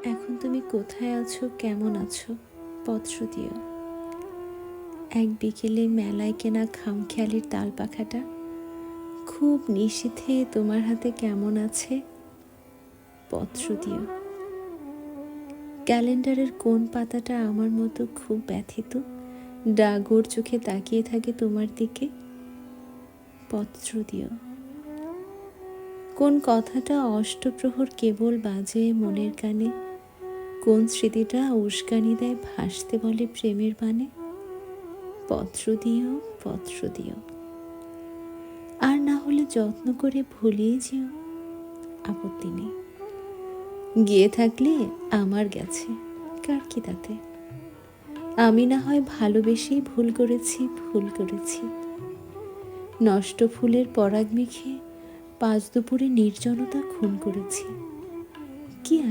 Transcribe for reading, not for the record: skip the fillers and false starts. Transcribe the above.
এখন তুমি কোথায় আছো, কেমন আছো? পত্র দিও। এক বিকেলে মেলায় কেনা খামখেয়ালির তাল পাখাটা খুব নিশীথে তোমার হাতে কেমন আছে? পত্র দিও। ক্যালেন্ডারের কোন পাতাটা আমার মতো খুব ব্যথিত, ডাগর চোখে তাকিয়ে থাকে তোমার দিকে? পত্র দিও। কোন কথাটা অষ্টপ্রহর কেবল বাজে মনের কানে, কোন স্মৃতিটা উস্কানি দেয় ভাসতে বলে প্রেমের বানে? পত্র দিও, পত্র দিও। আর না হলে যত্ন করে ভুলিয়ে যেও, আপত্তি নেই। গিয়ে থাকলে আমার গেছে, কার কি তাতে? আমি না হয় ভালোবেসেই ভুল করেছি, ভুল করেছি। নষ্ট ফুলের পরাগ মেখে পাঁচ দুপুরে নির্জনতা খুন করেছি। কি